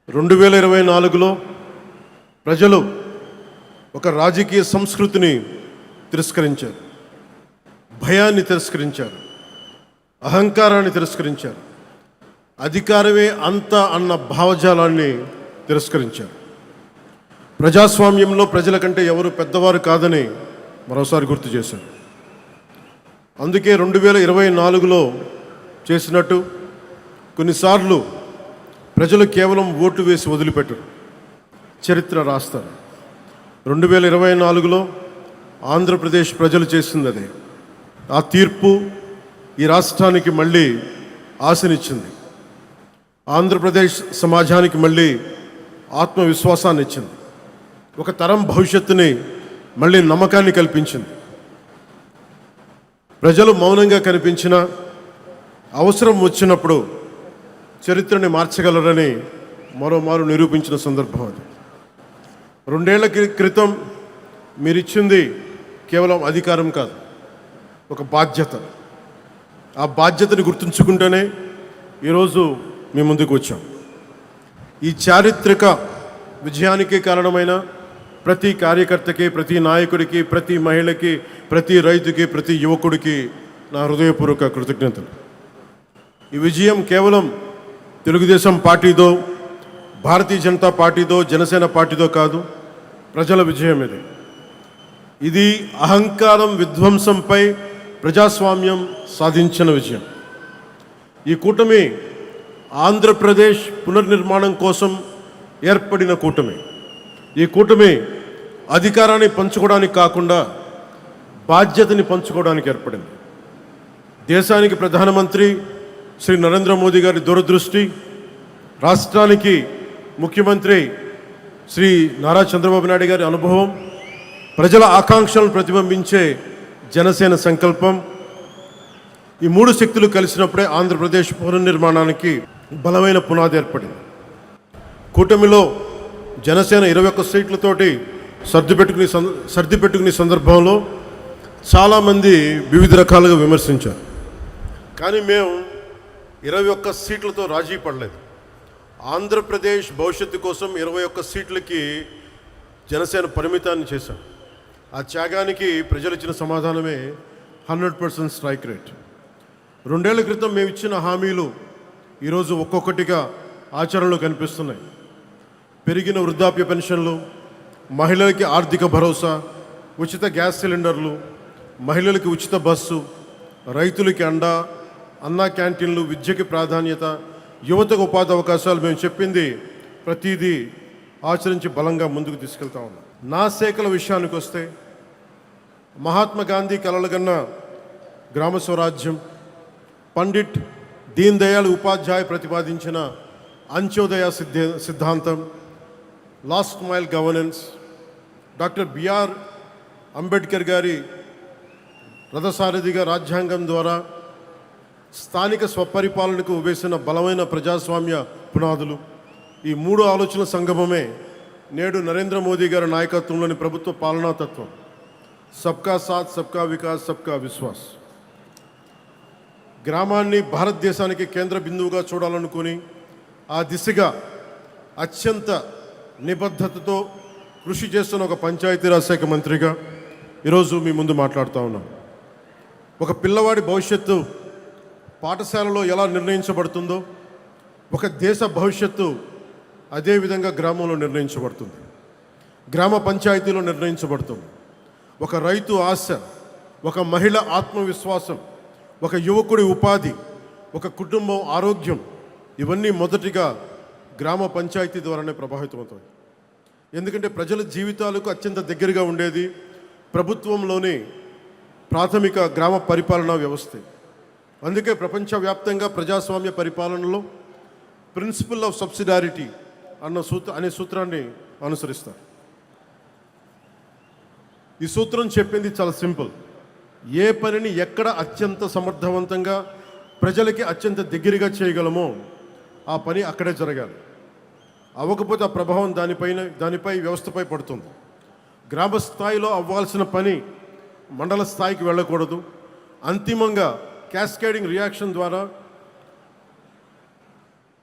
2024లో ప్రజలు ఒక రాజకీయ సంస్కృతిని తిరస్కరించారు, భయాన్ని తిరస్కరించారు, అహంకారాన్ని తిరస్కరించారు, అధికారమే అంత అన్న భావజాలాన్ని తిరస్కరించారు. ప్రజాస్వామ్యంలో ప్రజల కంటే ఎవరు పెద్దవారు కాదని మరోసారి గుర్తు చేశారు. అందుకే 2024లో చేసినట్టు కొన్నిసార్లు ప్రజలు కేవలం ఓటు వేసి వదిలిపెట్టరు, చరిత్ర రాస్తారు. 2024లో ఆంధ్రప్రదేశ్ ప్రజలు చేసింది అదే. ఆ తీర్పు ఈ రాష్ట్రానికి మళ్ళీ ఆశనిచ్చింది, ఆంధ్రప్రదేశ్ సమాజానికి మళ్ళీ ఆత్మవిశ్వాసాన్ని ఇచ్చింది, ఒక తరం భవిష్యత్తుని మళ్ళీ నమ్మకాన్ని కల్పించింది. ప్రజలు మౌనంగా కనిపించిన అవసరం వచ్చినప్పుడు చరిత్రని మార్చగలరని మరోమారు నిరూపించిన సందర్భం అది. 2 ఏళ్ల క్రితం మీరిచ్చింది కేవలం అధికారం కాదు, ఒక బాధ్యత. ఆ బాధ్యతని గుర్తుంచుకుంటేనే ఈరోజు మీ ముందుకు వచ్చాం. ఈ చారిత్రక విజయానికి కారణమైన ప్రతి కార్యకర్తకి, ప్రతి నాయకుడికి, ప్రతి మహిళకి, ప్రతి రైతుకి, ప్రతి యువకుడికి నా హృదయపూర్వక కృతజ్ఞతలు. ఈ విజయం కేవలం తెలుగుదేశం పార్టీదో, భారతీయ జనతా పార్టీదో, జనసేన పార్టీదో కాదు, ప్రజల విజయం ఇది. ఇది అహంకారం విధ్వంసంపై ప్రజాస్వామ్యం సాధించిన విజయం. ఈ కూటమి ఆంధ్రప్రదేశ్ పునర్నిర్మాణం కోసం ఏర్పడిన కూటమి. ఈ కూటమి అధికారాన్ని పంచుకోవడానికి కాకుండా బాధ్యతని పంచుకోవడానికి ఏర్పడింది. దేశానికి ప్రధానమంత్రి శ్రీ నరేంద్ర మోదీ గారి దూరదృష్టి, రాష్ట్రానికి ముఖ్యమంత్రి శ్రీ నారా చంద్రబాబు నాయుడు గారి అనుభవం, ప్రజల ఆకాంక్షలను ప్రతిబింబించే జనసేన సంకల్పం, ఈ 3 శక్తులు కలిసినప్పుడే ఆంధ్రప్రదేశ్ పునర్నిర్మాణానికి బలమైన పునాది ఏర్పడింది. కూటమిలో జనసేన 21 సీట్లతోటి సర్దిపెట్టుకునే సందర్భంలో చాలామంది వివిధ రకాలుగా విమర్శించారు. కానీ మేము 21 సీట్లతో రాజీ పడలేదు. ఆంధ్రప్రదేశ్ భవిష్యత్తు కోసం 21 సీట్లకి జనసేన పరిమితాన్ని చేశాం. ఆ త్యాగానికి ప్రజలు ఇచ్చిన సమాధానమే 100% స్ట్రైక్ రేట్. 2 ఏళ్ల క్రితం మేము ఇచ్చిన హామీలు ఈరోజు ఒక్కొక్కటిగా ఆచరణలో కనిపిస్తున్నాయి. పెరిగిన వృద్ధాప్య పెన్షన్లు, మహిళలకి ఆర్థిక భరోసా, ఉచిత గ్యాస్ సిలిండర్లు, మహిళలకి ఉచిత బస్సు, రైతులకి అండా, అన్నా క్యాంటీన్లు, విద్యకి ప్రాధాన్యత, యువతకు ఉపాధి అవకాశాలు, మేము చెప్పింది ప్రతిదీ ఆచరించి బలంగా ముందుకు తీసుకెళ్తా ఉన్నాం. నా శాఖల విషయానికి వస్తే మహాత్మా గాంధీ కలలుగన్న గ్రామ స్వరాజ్యం, పండిట్ దీన్ దయాళ్ ఉపాధ్యాయ ప్రతిపాదించిన అంత్యోదయ సిద్ధాంతం, last mile governance, doctor BR Ambedkar గారి రథసారథిగా రాజ్యాంగం ద్వారా స్థానిక స్వపరిపాలనకు వేసిన బలమైన ప్రజాస్వామ్య పునాదులు, ఈ 3 ఆలోచన సంగమమే నేడు నరేంద్ర మోదీ గారి నాయకత్వంలోని ప్రభుత్వ పాలనా తత్వం. సబ్కా సాత్, సబ్కా వికాస్, సబ్కా విశ్వాస్. గ్రామాన్ని భారతదేశానికి కేంద్ర బిందువుగా చూడాలనుకుని ఆ దిశగా అత్యంత నిబద్ధతతో కృషి చేస్తున్న ఒక పంచాయతీరాజ్ శాఖ మంత్రిగా ఈరోజు మీ ముందు మాట్లాడుతూ ఉన్నాం. ఒక పిల్లవాడి భవిష్యత్తు పాఠశాలలో ఎలా నిర్ణయించబడుతుందో, ఒక దేశ భవిష్యత్తు అదేవిధంగా గ్రామంలో నిర్ణయించబడుతుంది, గ్రామ పంచాయతీలో నిర్ణయించబడుతుంది. ఒక రైతు ఆశ, ఒక మహిళ ఆత్మవిశ్వాసం, ఒక యువకుడి ఉపాధి, ఒక కుటుంబం ఆరోగ్యం, ఇవన్నీ మొదటిగా గ్రామ పంచాయతీ ద్వారానే ప్రభావితమవుతాయి. ఎందుకంటే ప్రజల జీవితాలకు అత్యంత దగ్గరగా ఉండేది ప్రభుత్వంలోని ప్రాథమిక గ్రామ పరిపాలనా వ్యవస్థ. అందుకే ప్రపంచవ్యాప్తంగా ప్రజాస్వామ్య పరిపాలనలో ప్రిన్సిపల్ ఆఫ్ సబ్సిడారిటీ అనే సూత్రాన్ని అనుసరిస్తారు. ఈ సూత్రం చెప్పింది చాలా సింపుల్. ఏ పనిని ఎక్కడ అత్యంత సమర్థవంతంగా ప్రజలకి అత్యంత దగ్గరగా చేయగలమో ఆ పని అక్కడే జరగాలి. అవ్వకపోతే ఆ ప్రభావం దానిపై వ్యవస్థపై పడుతుంది. గ్రామ స్థాయిలో అవ్వాల్సిన పని మండల స్థాయికి వెళ్ళకూడదు. అంతిమంగా క్యాస్కేడింగ్ రియాక్షన్ ద్వారా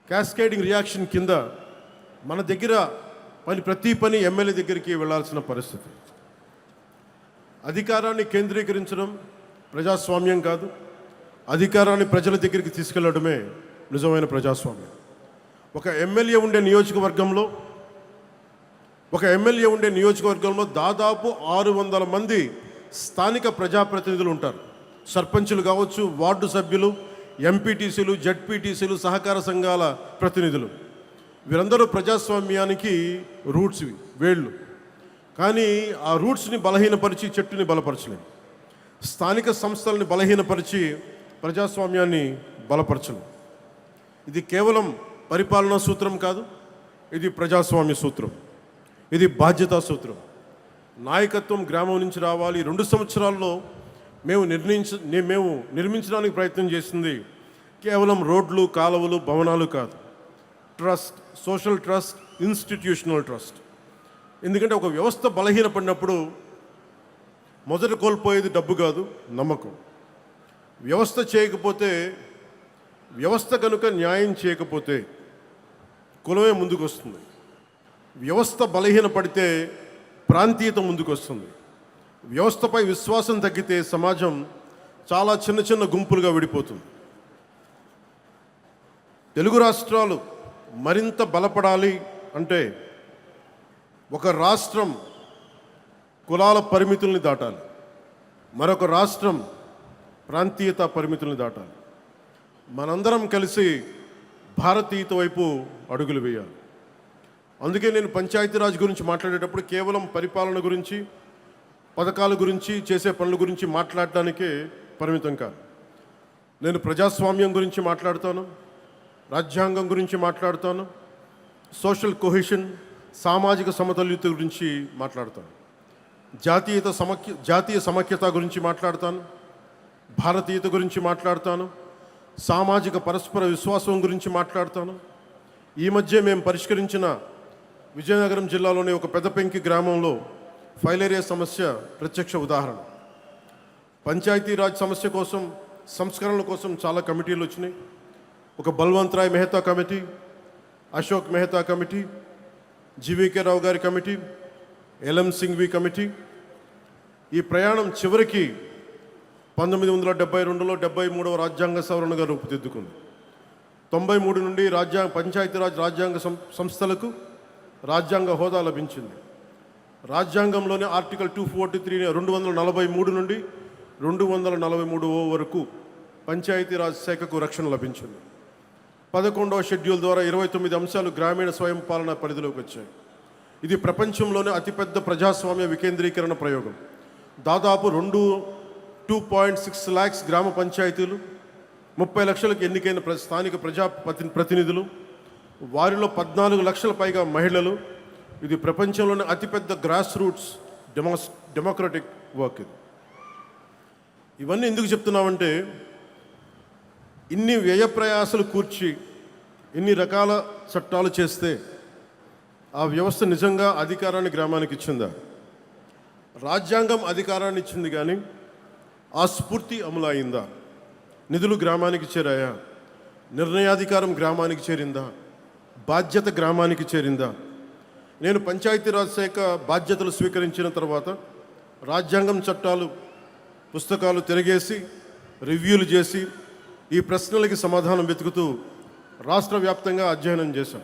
క్యాస్కేడింగ్ రియాక్షన్ కింద మన దగ్గర ప్రతి పని ఎమ్మెల్యే దగ్గరికి వెళ్ళాల్సిన పరిస్థితి. అధికారాన్ని కేంద్రీకరించడం ప్రజాస్వామ్యం కాదు, అధికారాన్ని ప్రజల దగ్గరికి తీసుకెళ్లడమే నిజమైన ప్రజాస్వామ్యం. ఒక ఎమ్మెల్యే ఉండే నియోజకవర్గంలో దాదాపు 600 మంది స్థానిక ప్రజాప్రతినిధులు ఉంటారు. సర్పంచులు కావచ్చు, వార్డు సభ్యులు, ఎంపీటీసీలు, జడ్పీటీసీలు, సహకార సంఘాల ప్రతినిధులు. వీరందరూ ప్రజాస్వామ్యానికి రూట్స్, వేళ్ళు. కానీ ఆ రూట్స్ని బలహీనపరిచి చెట్టుని బలపరచలేము. స్థానిక సంస్థలని బలహీనపరిచి ప్రజాస్వామ్యాన్ని బలపరచలేము. ఇది కేవలం పరిపాలనా సూత్రం కాదు, ఇది ప్రజాస్వామ్య సూత్రం, ఇది బాధ్యతా సూత్రం. నాయకత్వం గ్రామం నుంచి రావాలి. 2 సంవత్సరాల్లో మేము నిర్మించడానికి ప్రయత్నం చేసింది కేవలం రోడ్లు, కాలువలు, భవనాలు కాదు. Trust, social trust, institutional trust. ఎందుకంటే ఒక వ్యవస్థ బలహీనపడినప్పుడు మొదట కోల్పోయేది డబ్బు కాదు, నమ్మకం. వ్యవస్థ కనుక న్యాయం చేయకపోతే కులమే ముందుకు వస్తుంది. వ్యవస్థ బలహీనపడితే ప్రాంతీయత ముందుకు వస్తుంది. వ్యవస్థపై విశ్వాసం తగ్గితే సమాజం చాలా చిన్న చిన్న గుంపులుగా విడిపోతుంది. తెలుగు రాష్ట్రాలు మరింత బలపడాలి అంటే ఒక రాష్ట్రం కులాల పరిమితుల్ని దాటాలి, మరొక రాష్ట్రం ప్రాంతీయత పరిమితుల్ని దాటాలి. మనందరం కలిసి భారతీయత వైపు అడుగులు వేయాలి. అందుకే నేను పంచాయతీరాజ్ గురించి మాట్లాడేటప్పుడు కేవలం పరిపాలన గురించి, పథకాల గురించి, చేసే పనుల గురించి మాట్లాడడానికే పరిమితం కాదు. నేను ప్రజాస్వామ్యం గురించి మాట్లాడతాను, రాజ్యాంగం గురించి మాట్లాడతాను, సోషల్ కొహెషన్, సామాజిక సమతుల్యత గురించి మాట్లాడతాను, జాతీయ సమైక్యత గురించి మాట్లాడతాను, భారతీయత గురించి మాట్లాడతాను, సామాజిక పరస్పర విశ్వాసం గురించి మాట్లాడతాను. ఈ మధ్య మేము పరిష్కరించిన విజయనగరం జిల్లాలోని ఒక పెద్దపెంకి గ్రామంలో ఫైలేరియా సమస్య ప్రత్యక్ష ఉదాహరణ. పంచాయతీరాజ్ సమస్య కోసం, సంస్కరణల కోసం చాలా కమిటీలు వచ్చినాయి. ఒక Balwant Rai Mehta committee, Ashok Mehta committee, GVK Rao గారి కమిటీ, ఎల్ఎం సింఘ్వి కమిటీ. ఈ ప్రయాణం చివరికి 1972లో 73వ రాజ్యాంగ సవరణగా రూపుదిద్దుకుంది. 93 నుండి పంచాయతీరాజ్ రాజ్యాంగ సంస్థలకు రాజ్యాంగ హోదా లభించింది. రాజ్యాంగంలోని ఆర్టికల్ 243 243 నుండి 243 వరకు పంచాయతీరాజ్ శాఖకు రక్షణ లభించింది. 11వ షెడ్యూల్ ద్వారా 29 అంశాలు గ్రామీణ స్వయం పాలన పరిధిలోకి వచ్చాయి. ఇది ప్రపంచంలోనే అతిపెద్ద ప్రజాస్వామ్య వికేంద్రీకరణ ప్రయోగం. దాదాపు 2.6 lakhs గ్రామ పంచాయతీలు, 30 లక్షలకు ఎన్నికైన స్థానిక ప్రతినిధులు, వారిలో 14 లక్షల పైగా మహిళలు. ఇది ప్రపంచంలోనే అతిపెద్ద గ్రాస్ రూట్స్ డెమోక్రటిక్ వర్క్. ఇవన్నీ ఎందుకు చెప్తున్నామంటే, ఇన్ని వ్యయ ప్రయాసలు కూర్చి ఇన్ని రకాల చట్టాలు చేస్తే ఆ వ్యవస్థ నిజంగా అధికారాన్ని గ్రామానికి ఇచ్చిందా? రాజ్యాంగం అధికారాన్ని ఇచ్చింది, కానీ ఆ స్ఫూర్తి అమలు అయిందా? నిధులు గ్రామానికి చేరాయా? నిర్ణయాధికారం గ్రామానికి చేరిందా? బాధ్యత గ్రామానికి చేరిందా? నేను పంచాయతీరాజ్ శాఖ బాధ్యతలు స్వీకరించిన తర్వాత రాజ్యాంగం చట్టాలు పుస్తకాలు తిరగేసి రివ్యూలు చేసి ఈ ప్రశ్నలకి సమాధానం వెతుకుతూ రాష్ట్ర వ్యాప్తంగా అధ్యయనం చేశాం.